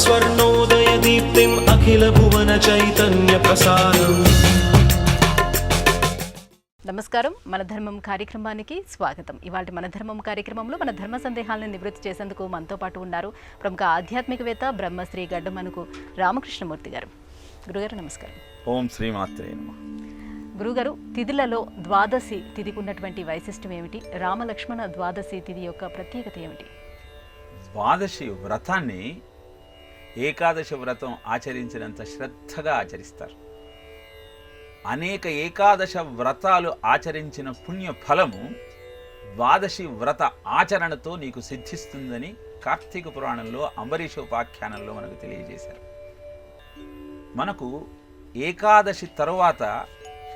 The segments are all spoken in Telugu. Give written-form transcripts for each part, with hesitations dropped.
स्वर्णोदयदीप्तिम् अखिलभुवनचैतन्यप्रसारम्। నమస్కారం. మన ధర్మం కార్యక్రమానికి స్వాగతం. ఇవాళ మన ధర్మం కార్యక్రమంలో మన ధర్మ సందేహాలను నివృత్తి చేసేందుకు మనతో పాటు ఉన్నారు ప్రముఖ ఆధ్యాత్మికవేత్త బ్రహ్మశ్రీ గడ్డమనుకు రామకృష్ణమూర్తి గారు. గురుగారు నమస్కారం. ఓం శ్రీమాత్రే నమః. గురుగారు, తిథులలో ద్వాదశి తిథికి ఉన్నటువంటి వైశిష్టం ఏమిటి? రామలక్ష్మణ ద్వాదశి తిథి యొక్క ప్రత్యేకత ఏమిటి? ద్వాదశి వ్రతాన్ని ఏకాదశి వ్రతం ఆచరించినంత శ్రద్ధగా ఆచరిస్తారు. అనేక ఏకాదశ వ్రతాలు ఆచరించిన పుణ్య ఫలము ద్వాదశి వ్రత ఆచరణతో నీకు సిద్ధిస్తుందని కార్తీక పురాణంలో అంబరీషోపాఖ్యానంలో మనకు తెలియజేశారు. మనకు ఏకాదశి తరువాత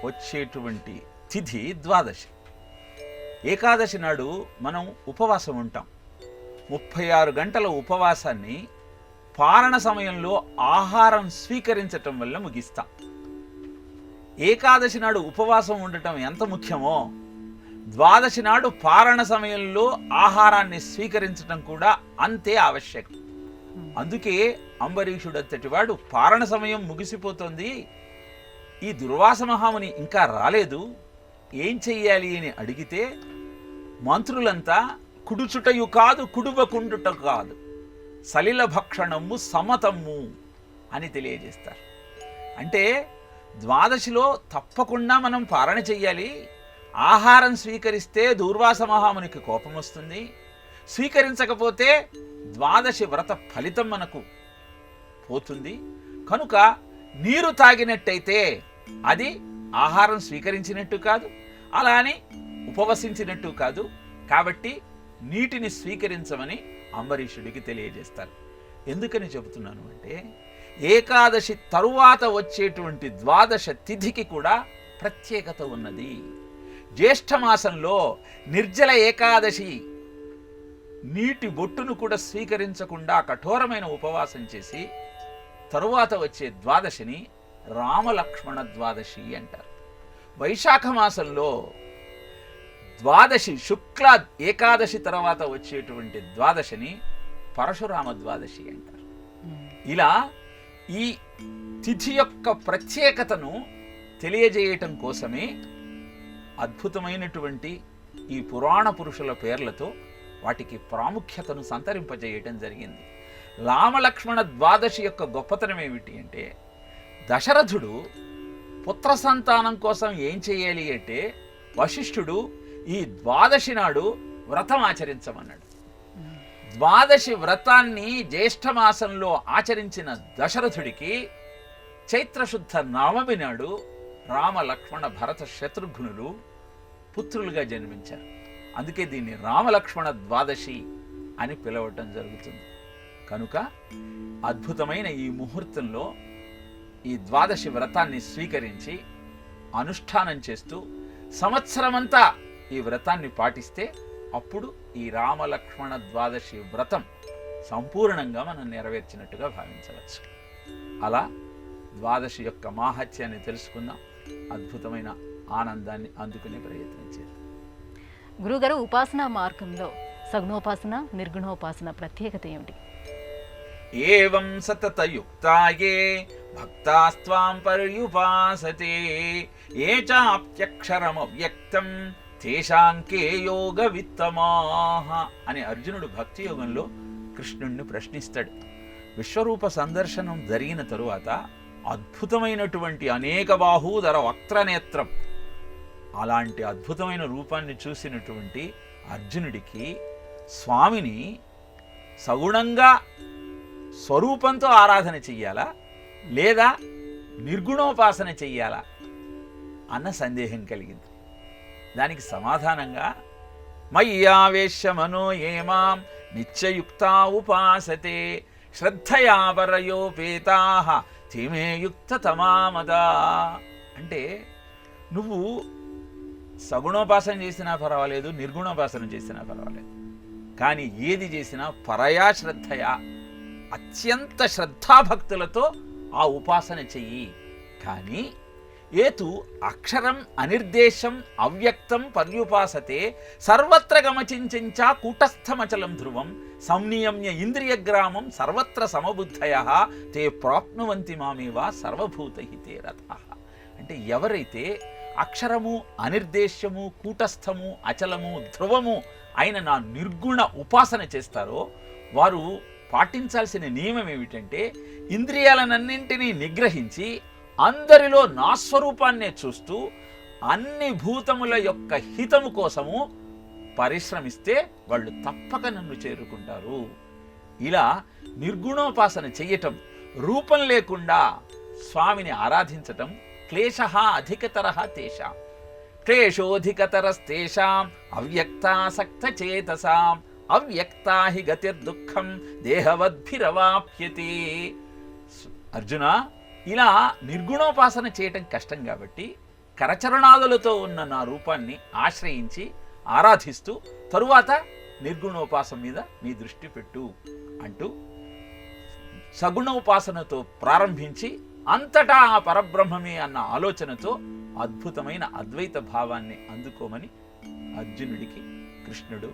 వచ్చేటువంటి తిథి ద్వాదశి. ఏకాదశి నాడు మనం ఉపవాసం ఉంటాం. 36 గంటల ఉపవాసాన్ని పారణ సమయంలో ఆహారం స్వీకరించటం వల్ల ముగిస్తాం. ఏకాదశి నాడు ఉపవాసం ఉండటం ఎంత ముఖ్యమో, ద్వాదశి నాడు పారణ సమయంలో ఆహారాన్ని స్వీకరించటం కూడా అంతే ఆవశ్యకం. అందుకే అంబరీషుడంతటి వాడు పారణ సమయం ముగిసిపోతుంది, ఈ దుర్వాస మహాముని ఇంకా రాలేదు, ఏం చెయ్యాలి అని అడిగితే మంత్రులంతా కుడుచుటయు కాదు కుడువకుండుట కాదు సలిల భక్షణము సమతమ్ము అని తెలియజేస్తారు. అంటే ద్వాదశిలో తప్పకుండా మనం పారణ చెయ్యాలి. ఆహారం స్వీకరిస్తే దూర్వాస మహామునికి కోపం వస్తుంది, స్వీకరించకపోతే ద్వాదశి వ్రత ఫలితం మనకు పోతుంది. కనుక నీరు తాగినట్టయితే అది ఆహారం స్వీకరించినట్టు కాదు, అలా అని ఉపవసించినట్టు కాదు. కాబట్టి నీటిని స్వీకరించమని అంబరీషుడికి తెలియజేస్తారు. ఎందుకని చెబుతున్నాను అంటే, ఏకాదశి తరువాత వచ్చేటువంటి ద్వాదశ తిథికి కూడా ప్రత్యేకత ఉన్నది. జ్యేష్ఠమాసంలో నిర్జల ఏకాదశి నీటి బొట్టును కూడా స్వీకరించకుండా కఠోరమైన ఉపవాసం చేసి తరువాత వచ్చే ద్వాదశిని రామలక్ష్మణ ద్వాదశి అంటారు. వైశాఖ మాసంలో ద్వాదశి శుక్ల ఏకాదశి తర్వాత వచ్చేటువంటి ద్వాదశిని పరశురామ ద్వాదశి అంటారు. ఇలా ఈ తిథి యొక్క ప్రత్యేకతను తెలియజేయటం కోసమే అద్భుతమైనటువంటి ఈ పురాణ పురుషుల పేర్లతో వాటికి ప్రాముఖ్యతను సంతరింపజేయటం జరిగింది. రామలక్ష్మణ ద్వాదశి యొక్క గొప్పతనం ఏమిటి అంటే, దశరథుడు పుత్ర సంతానం కోసం ఏం చేయాలి అంటే వశిష్ఠుడు ఈ ద్వాదశి నాడు వ్రతం ఆచరించమన్నాడు. ద్వాదశి వ్రతాన్ని జ్యేష్ఠమాసంలో ఆచరించిన దశరథుడికి చైత్రశుద్ధ నవమి నాడు రామ లక్ష్మణ భరత శత్రుఘ్నులు పుత్రులుగా జన్మించారు. అందుకే దీన్ని రామలక్ష్మణ ద్వాదశి అని పిలవటం జరుగుతుంది. కనుక అద్భుతమైన ఈ ముహూర్తంలో ఈ ద్వాదశి వ్రతాన్ని స్వీకరించి అనుష్ఠానం చేస్తూ సంవత్సరమంతా ఈ వ్రతాన్ని పాటిస్తే అప్పుడు ఈ రామలక్ష్మణ ద్వాదశి వ్రతం సంపూర్ణంగా మనం నెరవేర్చినట్టుగా భావించవచ్చు. అలా ద్వాదశి యొక్క మాహాత్యాన్ని తెలుసుకుందాం, అద్భుతమైన ఆనందాన్ని అందుకునే ప్రయత్నం చేద్దాం. గురుగారు, ఉపాసనా మార్గంలో సగుణోపాసన నిర్గుణోపాసన ప్రత్యేకత ఏమిటి? ఏవం సతతయుక్తాయే భక్తాస్త్వాం పర్యుపాసతే ఏ చాప్యక్షరమవ్యక్తం తేషాంకే యోగ విత్తమాహ అని అర్జునుడు భక్తి యోగంలో కృష్ణుణ్ణి ప్రశ్నిస్తాడు. విశ్వరూప సందర్శనం జరిగిన తరువాత అద్భుతమైనటువంటి అనేక బాహూదర వక్త్రనేత్రం అలాంటి అద్భుతమైన రూపాన్ని చూసినటువంటి అర్జునుడికి స్వామిని సగుణంగా స్వరూపంతో ఆరాధన చెయ్యాలా లేదా నిర్గుణోపాసన చెయ్యాలా అన్న సందేహం కలిగింది. దానికి సమాధానంగా మయ్యావేశ్యమనో ఏమాం నిత్యయుక్తా ఉపాసతే శ్రద్ధయా పరయోపేతాః తేమే యుక్తతమామదా అంటే, నువ్వు సగుణోపాసన చేసినా పర్వాలేదు, నిర్గుణోపాసన చేసినా పర్వాలేదు, కానీ ఏది చేసినా పరయా శ్రద్ధయా అత్యంత శ్రద్ధాభక్తులతో ఆ ఉపాసన చెయ్యి. కానీ ఏతు అక్షరం అనిర్దేశం అవ్యక్తం పర్యుపాసతే సర్వత్ర గమచించ కూటస్థమచలం ధ్రువం సంనియమ్య ఇంద్రియగ్రామం సర్వత్ర సమబుద్ధయః తే ప్రాప్నువంతి మామేవ సర్వభూతహితే రతాః. అంటే ఎవరైతే అక్షరము, అనిర్దేశ్యము, కూటస్థము, అచలము, ధ్రువము అయిన నా నిర్గుణ ఉపాసన చేస్తారో వారు పాటించాల్సిన నియమం ఏమిటంటే ఇంద్రియాలనన్నింటినీ నిగ్రహించి అందరిలో నా స్వరూపాన్నే చూస్తూ అన్ని భూతముల యొక్క హితము కోసము పరిశ్రమిస్తే వాళ్ళు తప్పక నన్ను చేరుకుంటారు. ఇలా నిర్గుణోపాసన చెయ్యటం, రూపం లేకుండా స్వామిని ఆరాధించటం క్లేశః అధికతరః తేషాం క్లేశోధికతరస్తేషాం అవ్యక్తాసక్తచేతసాం అవ్యక్తా హి గతిర్దుఃఖం దేహవద్భిరవాప్యతే. అర్జున, ఇలా నిర్గుణోపాసన చేయటం కష్టం కాబట్టి కరచరణాదులతో ఉన్న నా రూపాన్ని ఆశ్రయించి ఆరాధిస్తూ తరువాత నిర్గుణోపాసన మీద నీ దృష్టి పెట్టు అంటూ సగుణోపాసనతో ప్రారంభించి అంతటా ఆ పరబ్రహ్మమే అన్న ఆలోచనతో అద్భుతమైన అద్వైత భావాన్ని అందుకోమని అర్జునుడికి కృష్ణుడు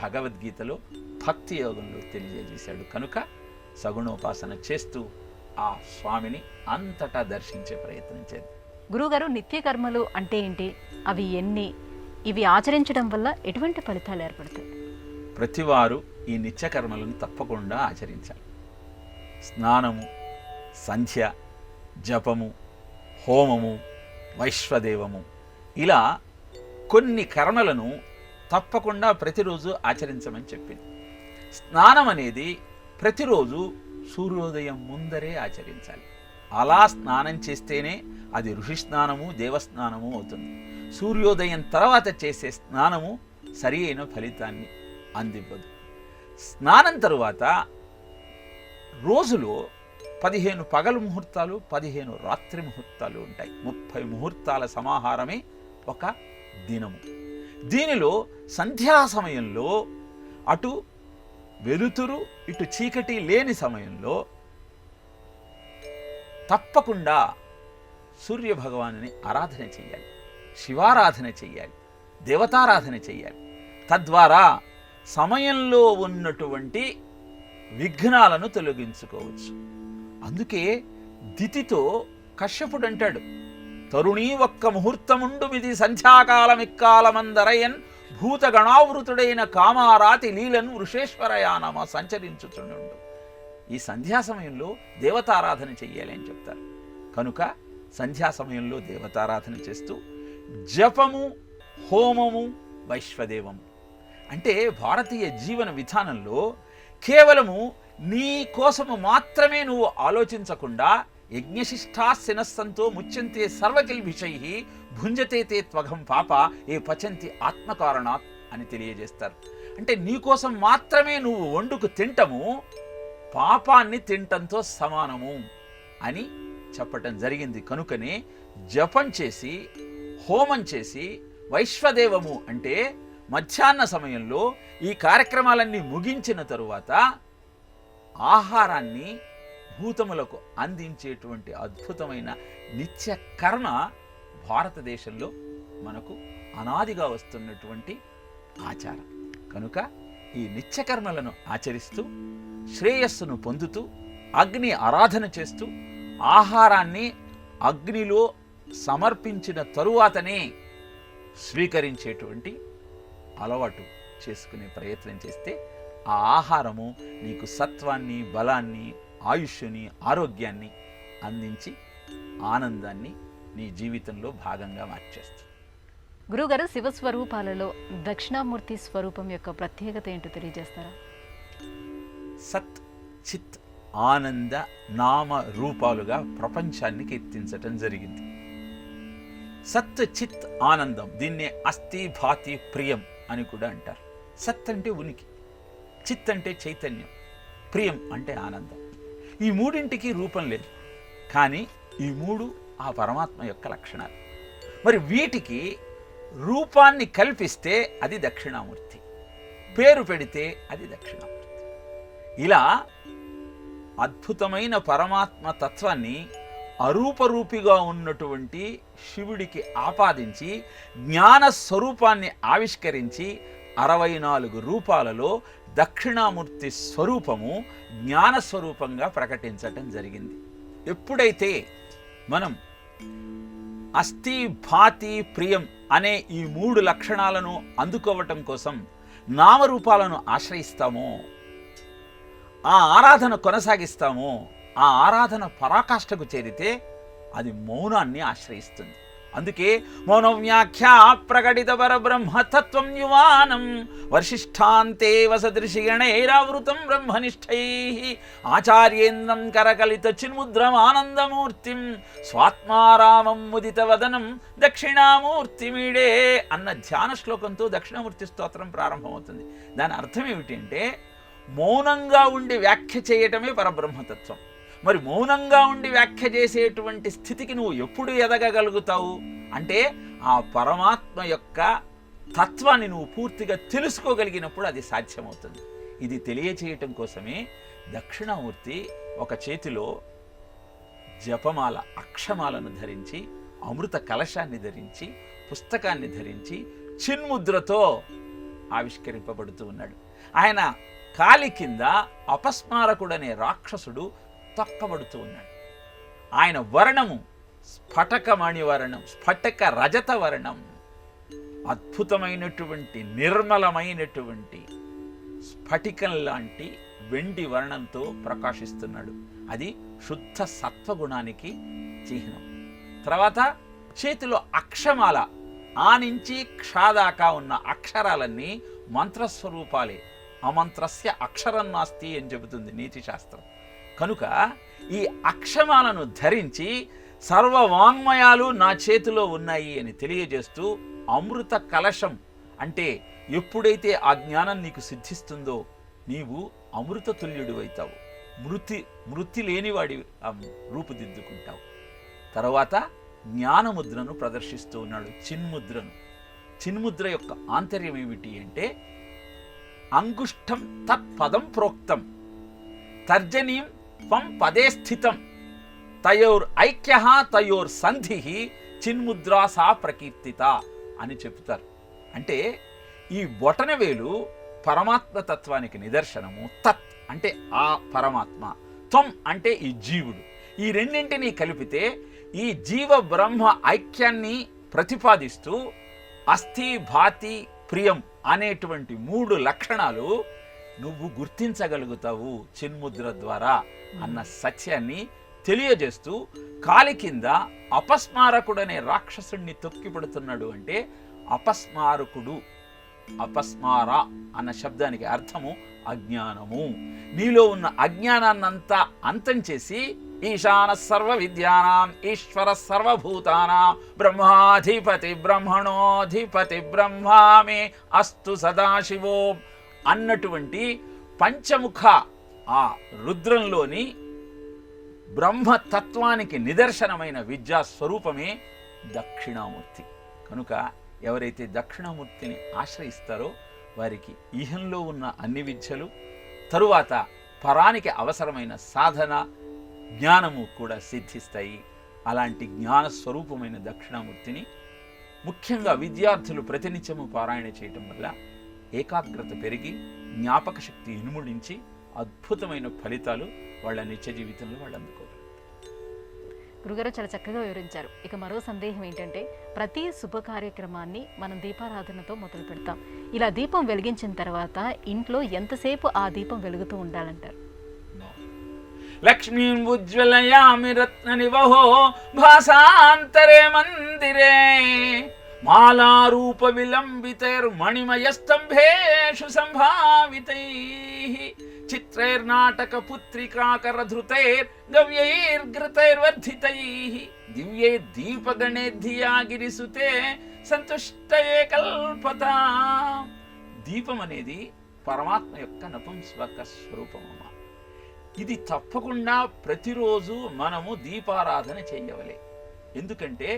భగవద్గీతలో భక్తి యోగంలో తెలియజేశాడు. కనుక సగుణోపాసన చేస్తూ ఆ స్వామిని అంతటా దర్శించే ప్రయత్నం చేద్దాం. గురువుగారు, నిత్య కర్మలు అంటే ఏంటి? అవి ఎన్ని? ఇవి ఆచరించడం వల్ల ఎటువంటి ఫలితాలు ఏర్పడతాయి? ప్రతివారు ఈ నిత్యకర్మలను తప్పకుండా ఆచరించాలి. స్నానము, సంధ్య, జపము, హోమము, వైశ్వదేవము, ఇలా కొన్ని కర్మలను తప్పకుండా ప్రతిరోజు ఆచరించమని చెప్పింది. స్నానం అనేది ప్రతిరోజు సూర్యోదయం ముందరే ఆచరించాలి. అలా స్నానం చేస్తేనే అది ఋషి స్నానము, దేవస్నానము అవుతుంది. సూర్యోదయం తర్వాత చేసే స్నానము సరి అయిన ఫలితాన్ని అందివ్వదు. స్నానం తరువాత రోజులో 15 పగలు ముహూర్తాలు, 15 రాత్రి ముహూర్తాలు ఉంటాయి. 30 ముహూర్తాల సమాహారమే ఒక దినము. దీనిలో సంధ్యా సమయంలో అటు వెలుతురు ఇటు చీకటి లేని సమయంలో తప్పకుండా సూర్య భగవానుని ఆరాధన చెయ్యాలి, శివారాధన చెయ్యాలి, దేవతారాధన చెయ్యాలి. తద్వారా సమయంలో ఉన్నటువంటి విఘ్నాలను తొలగించుకోవచ్చు. అందుకే దితితో కశ్యపుడు అంటాడు, తరుణీ ఒక్క ముహూర్తముండు మిది సంధ్యాకాలమిక్కాలమందరయన్ భూతగణావృతుడైన కామారాతి లీలను వృషేశ్వరయానమ సంచరించుచుండు. ఈ సంధ్యా సమయంలో దేవతారాధన చెయ్యాలి అని చెప్తారు. కనుక సంధ్యా సమయంలో దేవతారాధన చేస్తూ జపము, హోమము, వైశ్వదేవము అంటే భారతీయ జీవన విధానంలో కేవలము నీ కోసము మాత్రమే నువ్వు ఆలోచించకుండా యజ్ఞశిష్టాశినస్సంతో ముచ్యంతే సర్వకిల్భిషై భుంజతే తే త్వగం పాప ఏ పచంతి ఆత్మకారణాత్ అని తెలియజేస్తారు. అంటే నీ కోసం మాత్రమే నువ్వు వండుకు తింటము పాపాన్ని తింటంతో సమానము అని చెప్పటం జరిగింది. కనుకనే జపం చేసి, హోమం చేసి, వైశ్వదేవము అంటే మధ్యాహ్న సమయంలో ఈ కార్యక్రమాలన్నీ ముగించిన తరువాత ఆహారాన్ని భూతములకు అందించేటువంటి అద్భుతమైన నిత్య కర్మ భారతదేశంలో మనకు అనాదిగా వస్తున్నటువంటి ఆచారం. కనుక ఈ నిత్యకర్మలను ఆచరిస్తూ శ్రేయస్సును పొందుతూ అగ్ని ఆరాధన చేస్తూ ఆహారాన్ని అగ్నిలో సమర్పించిన తరువాతనే స్వీకరించేటువంటి అలవాటు చేసుకునే ప్రయత్నం చేస్తే ఆ ఆహారము నీకు సత్వాన్ని, బలాన్ని, ఆయుష్ని, ఆరోగ్యాన్ని అందించి ఆనందాన్ని నీ జీవితంలో భాగంగా మార్చేస్తుంది. గురుగారు, శివస్వరూపాలలో దక్షిణామూర్తి స్వరూపం యొక్క ప్రత్యేకత ఏంటో తెలియజేస్తారా? సత్, చిత్, ఆనంద నామ రూపాలుగా ప్రపంచాన్ని కీర్తించటం జరిగింది. సత్, చిత్, ఆనందం, దీన్నే అస్థి, భాతి, ప్రియం అని కూడా అంటారు. సత్ అంటే ఉనికి, చిత్ అంటే చైతన్యం, ప్రియం అంటే ఆనందం. ఈ మూడింటికి రూపం లేదు, కానీ ఈ మూడు ఆ పరమాత్మ యొక్క లక్షణాలు. మరి వీటికి రూపాన్ని కల్పిస్తే అది దక్షిణామూర్తి, పేరు పెడితే అది దక్షిణామూర్తి. ఇలా అద్భుతమైన పరమాత్మ తత్వాన్ని అరూపరూపిగా ఉన్నటువంటి శివుడికి ఆపాదించి జ్ఞాన స్వరూపాన్ని ఆవిష్కరించి 64 రూపాలలో దక్షిణామూర్తి స్వరూపము జ్ఞాన స్వరూపంగా ప్రకటించటం జరిగింది. ఎప్పుడైతే మనం అస్థి, భాతి, ప్రియం అనే ఈ 3 లక్షణాలను అందుకోవటం కోసం నామరూపాలను ఆశ్రయిస్తామో, ఆ ఆరాధన కొనసాగిస్తామో, ఆ ఆరాధన పరాకాష్ఠకు చేరితే అది మౌనాన్ని ఆశ్రయిస్తుంది. అందుకే మౌన వ్యాఖ్యా ప్రకటిత పరబ్రహ్మతత్వం యువానం వర్షిష్ఠాంతే వసదృషిగణైరావృతం బ్రహ్మనిష్టై ఆచార్యేంద్రం కరకలిత చిన్ముద్రం ఆనందమూర్తిం స్వాత్మారామం ముదిత వదనం దక్షిణామూర్తిమిడే అన్న ధ్యాన శ్లోకంతో దక్షిణామూర్తి స్తోత్రం ప్రారంభమవుతుంది. దాని అర్థం ఏమిటి అంటే, మౌనంగా ఉండి వ్యాఖ్య చేయటమే పరబ్రహ్మతత్వం. మరి మౌనంగా ఉండి వ్యాఖ్య చేసేటువంటి స్థితికి నువ్వు ఎప్పుడు ఎదగగలుగుతావు అంటే, ఆ పరమాత్మ యొక్క తత్వాన్ని నువ్వు పూర్తిగా తెలుసుకోగలిగినప్పుడు అది సాధ్యమవుతుంది. ఇది తెలియచేయటం కోసమే దక్షిణామూర్తి ఒక చేతిలో జపమాల, అక్షమాలను ధరించి, అమృత కలశాన్ని ధరించి, పుస్తకాన్ని ధరించి, చిన్ముద్రతో ఆవిష్కరింపబడుతూ ఉన్నాడు. ఆయన కాలి కింద అపస్మారకుడనే రాక్షసుడు తొక్కబడుతూ ఉన్నాడు. ఆయన వర్ణము స్ఫటకమణి వర్ణం, స్ఫటిక రజత వర్ణం, అద్భుతమైనటువంటి నిర్మలమైనటువంటి స్ఫటికం లాంటి వెండి వర్ణంతో ప్రకాశిస్తున్నాడు. అది శుద్ధ సత్వగుణానికి చిహ్నం. తర్వాత చేతిలో అక్షమాల, ఆ నుంచి క్షాదాకా ఉన్న అక్షరాలన్నీ మంత్రస్వరూపాలే. అమంత్రస్య అక్షరం నాస్తి అని చెబుతుంది నీతి శాస్త్రం. కనుక ఈ అక్షమాలను ధరించి సర్వవాంగ్మయాలు నా చేతిలో ఉన్నాయి అని తెలియజేస్తూ, అమృత కలశం అంటే ఎప్పుడైతే ఆ జ్ఞానం నీకు సిద్ధిస్తుందో నీవు అమృత తుల్యుడు అవుతావు, మృతి లేనివాడి రూపుదిద్దుకుంటావు. తర్వాత జ్ఞానముద్రను ప్రదర్శిస్తూ ఉన్నాడు, చిన్ముద్రను. చిన్ముద్ర యొక్క ఆంతర్యం ఏమిటి అంటే, అంగుష్టం తత్పదం ప్రోక్తం తర్జనీం త్వం పదే స్థితం తయోర్ ఐక్య తయోర్ సంధి చిన్ముద్రా సా ప్రకీర్తిత అని చెప్తారు. అంటే ఈ బొటనవేలు పరమాత్మ తత్వానికి నిదర్శనము. తత్ అంటే ఆ పరమాత్మ, త్వం అంటే ఈ జీవుడు. ఈ రెండింటినీ కలిపితే ఈ జీవ బ్రహ్మ ఐక్యాన్ని ప్రతిపాదిస్తూ అస్థి, భాతి, ప్రియం అనేటువంటి 3 లక్షణాలు నువ్వు గుర్తించగలుగుతావు చిన్ముద్ర ద్వారా అన్న సత్యాన్ని తెలియజేస్తూ, కాలి కింద అపస్మారకుడనే రాక్షసుడిని తొక్కిపడుతున్నాడు. అంటే అపస్మారకుడు, అపస్మార అన్న శబ్దానికి అర్థము అజ్ఞానము. నీలో ఉన్న అజ్ఞానాన్నంతా అంతం చేసి, ఈశాన సర్వ విద్యానాం ఈశ్వర సర్వభూతానాం బ్రహ్మాధిపతి బ్రహ్మణోధిపతి బ్రహ్మామే అస్తు సదాశివో అన్నటువంటి పంచముఖ ఆ రుద్రంలోని బ్రహ్మతత్వానికి నిదర్శనమైన విద్యా స్వరూపమే దక్షిణామూర్తి. కనుక ఎవరైతే దక్షిణామూర్తిని ఆశ్రయిస్తారో వారికి ఈహంలో ఉన్న అన్ని విద్యలు, తరువాత పరానికి అవసరమైన సాధన, జ్ఞానము కూడా సిద్ధిస్తాయి. అలాంటి జ్ఞాన స్వరూపమైన దక్షిణామూర్తిని ముఖ్యంగా విద్యార్థులు ప్రతినిత్యము పారాయణ చేయటం వల్ల ఏకాగ్రత పెరిగి, జ్ఞాపక శక్తి ఇనుముడించి అద్భుతమైన ఫలితాలు వాళ్ళ నిత్య జీవితంలో వాళ్ళు అందుకోగలరు. గురుగారు చాలా చక్కగా వివరించారు. ఇక మరో సందేహం ఏంటంటే, ప్రతి శుభ కార్యక్రమాన్ని మనం దీపారాధనతో మొదలు పెడతాం. ఇలా దీపం వెలిగించిన తర్వాత ఇంట్లో ఎంతసేపు ఆ దీపం వెలుగుతూ ఉండాలంటారు? లక్ష్మీం ఉజ్వలయామి రత్న నివహో భాసాంతరే మందిరే మాలారూప విలంబితైర్మణిమయ స్తంభేషు సంభావితైః చిత్రైర్నాటక పుత్రికాకరధృతైర్ గవ్యైర్ఘృతైర్వర్ధితైః దివ్యైర్ దీపగణే ధియా గిరిసుతే సంతుష్టయే కల్పతా. దీపం అనేది పరమాత్మ యొక్క నపుంసక స్వరూపమమ్మ. ఇది తప్పకుండా ప్రతిరోజు మనము దీపారాధన చేయవలే. ఎందుకంటే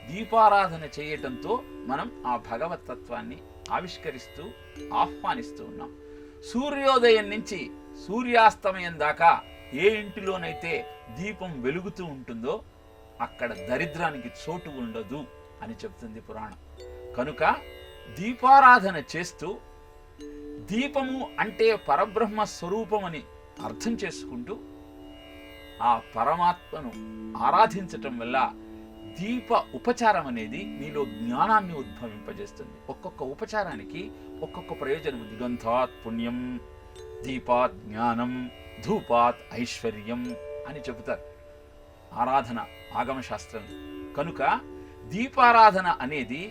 దీపారాధన చేయటంతో మనం ఆ భగవతత్వాన్ని ఆవిష్కరిస్తూ ఆహ్వానిస్తూ ఉన్నాం. సూర్యోదయం నుంచి సూర్యాస్తమయం దాకా ఏ ఇంటిలోనైతే దీపం వెలుగుతూ ఉంటుందో అక్కడ దరిద్రానికి చోటు ఉండదు అని చెప్తుంది పురాణం. కనుక దీపారాధన చేస్తూ దీపము అంటే పరబ్రహ్మ స్వరూపమని అర్థం చేసుకుంటూ ఆ పరమాత్మను ఆరాధించటం వల్ల దీప ఉపచారం అనేది నీలో జ్ఞానాన్ని ఉద్భవింపజేస్తుంది. ఒక్కొక్క ఉపచారానికి ఒక్కొక్క ప్రయోజనం. దిగంతాత్ పుణ్యం, దీపాత్ జ్ఞానం, ధూపాత్ ఐశ్వర్యం అని చెబుతారు ఆరాధన ఆగమశాస్త్రం. కనుక దీపారాధన అనేది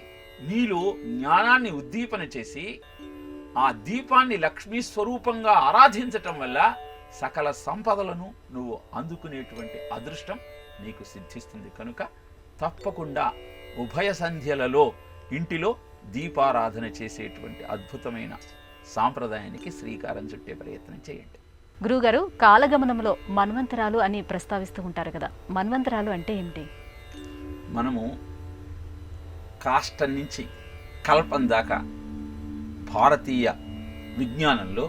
నీలో జ్ఞానాన్ని ఉద్దీపన చేసి ఆ దీపాన్ని లక్ష్మీ స్వరూపంగా ఆరాధించటం వల్ల సకల సంపదలను నువ్వు అందుకునేటువంటి అదృష్టం నీకు సిద్ధిస్తుంది. కనుక తప్పకుండా ఉభయ సంధ్యలలో ఇంటిలో దీపారాధన చేసేటువంటి అద్భుతమైన సాంప్రదాయానికి శ్రీకారం చుట్టే ప్రయత్నం చేయండి. గురువుగారు, కాలగమనంలో మన్వంతరాలు అని ప్రస్తావిస్తూ ఉంటారు కదా, మన్వంతరాలు అంటే ఏమిటి? మనము కాష్టం నుంచి కల్పం దాకా భారతీయ విజ్ఞానంలో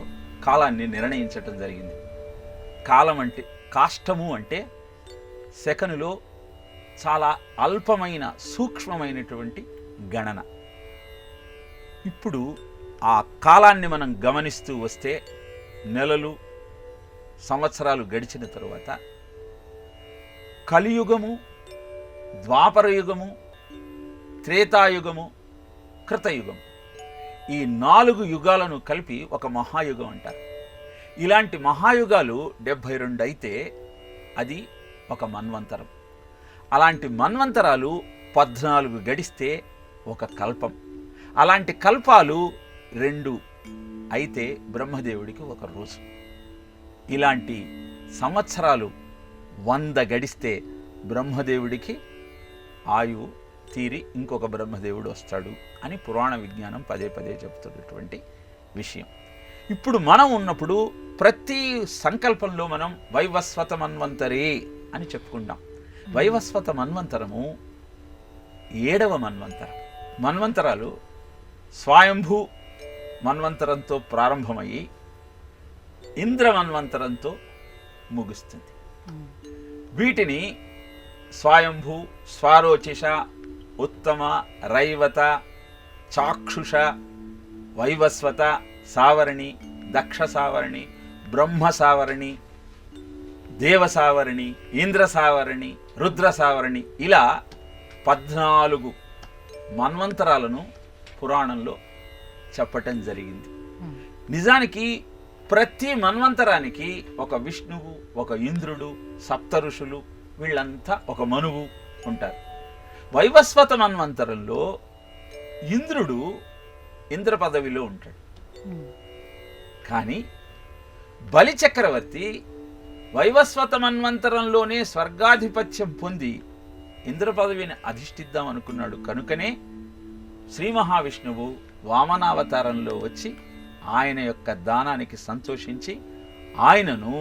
కాలాన్ని నిర్ణయించటం జరిగింది. కాలం అంటే, కాష్టము అంటే సెకనులో చాలా అల్పమైన సూక్ష్మమైనటువంటి గణన. ఇప్పుడు ఆ కాలాన్ని మనం గమనిస్తూ వస్తే నెలలు సంవత్సరాలు గడిచిన తరువాత కలియుగము, ద్వాపరయుగము, త్రేతాయుగము, కృతయుగం, ఈ 4 యుగాలను కలిపి ఒక మహాయుగం అంటారు. ఇలాంటి మహాయుగాలు 72 అయితే అది ఒక మన్వంతరం. అలాంటి మన్వంతరాలు 14 గడిస్తే ఒక కల్పం. అలాంటి కల్పాలు 2 అయితే బ్రహ్మదేవుడికి ఒక రోజు. ఇలాంటి సంవత్సరాలు 100 గడిస్తే బ్రహ్మదేవుడికి ఆయువు తీరి ఇంకొక బ్రహ్మదేవుడు వస్తాడు అని పురాణ విజ్ఞానం పదే చెబుతున్నటువంటి విషయం. ఇప్పుడు మనం ఉన్నప్పుడు ప్రతి సంకల్పంలో మనం వైవస్వత మన్వంతరే అని చెప్పుకుంటాం. వైవస్వత మన్వంతరము 7వ మన్వంతరం. మన్వంతరాలు స్వయంభూ మన్వంతరంతో ప్రారంభమయ్యి ఇంద్ర మన్వంతరంతో ముగుస్తుంది. వీటిని స్వయంభూ, స్వారోచిష, ఉత్తమ, రైవత, చాక్షుష, వైవస్వత, సావరణి, దక్ష సావరణి, బ్రహ్మ సావరణి, దేవ సావరణి, ఇంద్ర సావరణి, రుద్ర సావరణి, ఇలా 14 మన్వంతరాలను పురాణంలో చెప్పటం జరిగింది. నిజానికి ప్రతి మన్వంతరానికి ఒక విష్ణువు, ఒక ఇంద్రుడు, సప్త ఋషులు, వీళ్ళంతా ఒక మనువు ఉంటారు. వైవస్వత మన్వంతరంలో ఇంద్రుడు ఇంద్ర పదవిలో ఉంటాడు. కానీ బలి చక్రవర్తి వైవస్వత మన్వంతరంలోనే స్వర్గాధిపత్యం పొంది ఇంద్ర పదవిని అధిష్ఠిద్దాం అనుకున్నాడు. కనుకనే శ్రీ మహావిష్ణువు వామనావతారంలో వచ్చి ఆయన యొక్క దానానికి సంతోషించి ఆయనను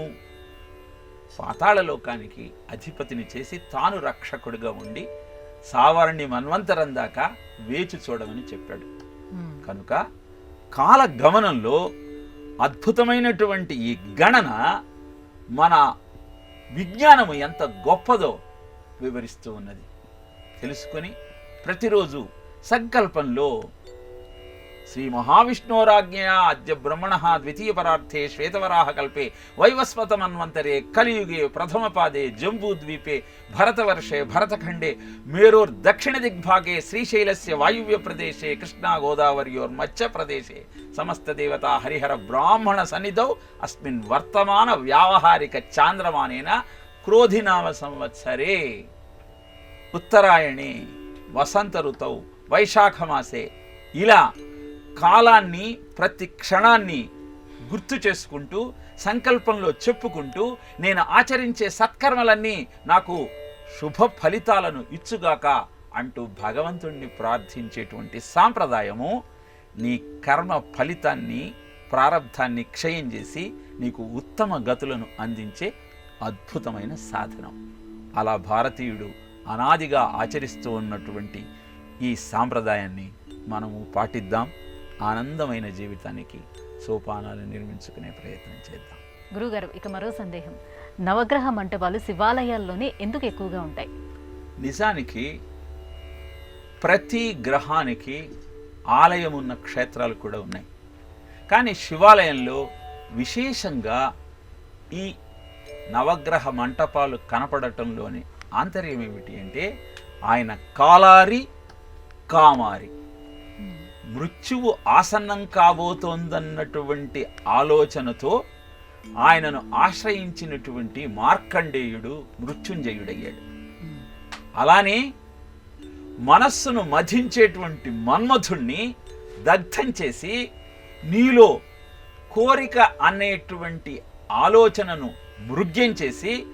పాతాళలోకానికి అధిపతిని చేసి తాను రక్షకుడిగా ఉండి సావరణి మన్వంతరం దాకా వేచి చూడమని చెప్పాడు. కనుక కాల గమనంలో అద్భుతమైనటువంటి ఈ గణన మన విజ్ఞానము ఎంత గొప్పదో వివరిస్తూ ఉన్నది. తెలుసుకొని ప్రతిరోజు సంకల్పంలో శ్రీ మహావిష్ణోరాజ్ఞయా అద్య బ్రహ్మణ ద్వితీయ పరార్థే శ్వేతవరాహ కల్పే వైవస్వత మన్వంతరే కలియుగే ప్రథమ పాదే జంబూద్వీపే భరతవర్షే భరతఖండే మేరోర్ దక్షిణ దిగ్భాగే శ్రీశైలస్య వాయువ్య ప్రదేశే కృష్ణా గోదావర్యోర్ మధ్య ప్రదేశే సమస్త దేవతా హరిహర బ్రాహ్మణ సన్నిధౌ అస్మిన్ వర్తమాన వ్యావహారిక చాంద్రమానేన క్రోధినామ సంవత్సరే ఉత్తరాయణే వసంత ఋతౌ వైశాఖమాసే, ఇలా కాలాన్ని ప్రతి క్షణాన్ని గుర్తు చేసుకుంటూ సంకల్పంలో చెప్పుకుంటూ నేను ఆచరించే సత్కర్మలన్నీ నాకు శుభ ఫలితాలను ఇచ్చుగాక అంటూ భగవంతుణ్ణి ప్రార్థించేటువంటి సాంప్రదాయము నీ కర్మ ఫలితాన్ని, ప్రారబ్ధాన్ని క్షయం చేసి నీకు ఉత్తమ గతులను అందించే అద్భుతమైన సాధనం. అలా భారతీయుడు అనాదిగా ఆచరిస్తూ ఉన్నటువంటి ఈ సాంప్రదాయాన్ని మనము పాటిద్దాం. ఆనందమైన జీవితానికి సోపానాలు నిర్మించుకునే ప్రయత్నం చేద్దాం. గురుగారు, ఇక మరో సందేహం, నవగ్రహ మంటపాలు శివాలయాల్లోనే ఎందుకు ఎక్కువగా ఉంటాయి? నిజానికి ప్రతి గ్రహానికి ఆలయం ఉన్న క్షేత్రాలు కూడా ఉన్నాయి. కానీ శివాలయంలో విశేషంగా ఈ నవగ్రహ మంటపాలు కనపడటంలోని ఆంతర్యం ఏమిటి అంటే ఆయన కాలారి కామారి, మృత్యువు ఆసన్నం కాబోతోందన్నటువంటి ఆలోచనతో ఆయనను ఆశ్రయించినటువంటి మార్కండేయుడు మృత్యుంజయుడయ్యాడు. అలానే మనస్సును మధించేటువంటి మన్మధుణ్ణి దగ్ధం చేసి నీలో కోరిక అనేటువంటి ఆలోచనను మృగ్యం చేసి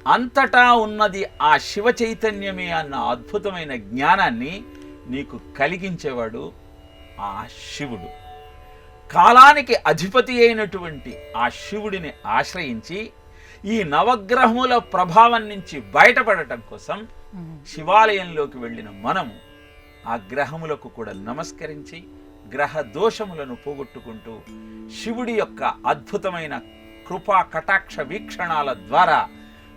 అంతటా ఉన్నది ఆ శివ చైతన్యమే అన్న అద్భుతమైన జ్ఞానాన్ని నీకు కలిగించేవాడు ఆ శివుడు. కాలానికి అధిపతి అయినటువంటి ఆ శివుడిని ఆశ్రయించి ఈ నవగ్రహముల ప్రభావం నుంచి బయటపడటం కోసం శివాలయంలోకి వెళ్ళిన మనము ఆ గ్రహములకు కూడా నమస్కరించి గ్రహ దోషములను పోగొట్టుకుంటూ శివుడి యొక్క అద్భుతమైన కృపా కటాక్ష వీక్షణాల ద్వారా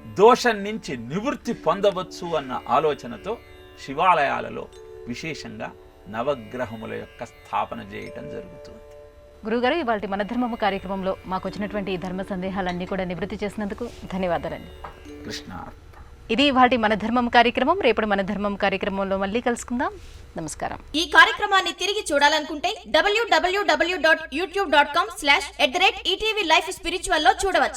దోషం నుంచి నివృత్తి పొందవచ్చు అన్న ఆలోచనతో శివాలయాలలో విశేషంగా నవగ్రహముల యొక్క స్థాపన చేయటం జరుగుతుంది. గురుగారు, ఇవాళ మన ధర్మము కార్యక్రమంలో మాకు వచ్చినటువంటి ఈ ధర్మ సందేహాలన్నీ కూడా నివృత్తి చేసినందుకు ధన్యవాదాలండి. కృష్ణ. ఇది ఇవాళ మన ధర్మం కార్యక్రమం. రేపటి మన ధర్మం కార్యక్రమంలో మళ్ళీ కలుసుకుందాం. నమస్కారం. ఈ కార్యక్రమాన్ని తిరిగి చూడాలనుకుంటే www.youtube.com/ETV Life Spiritual లో చూడవచ్చు.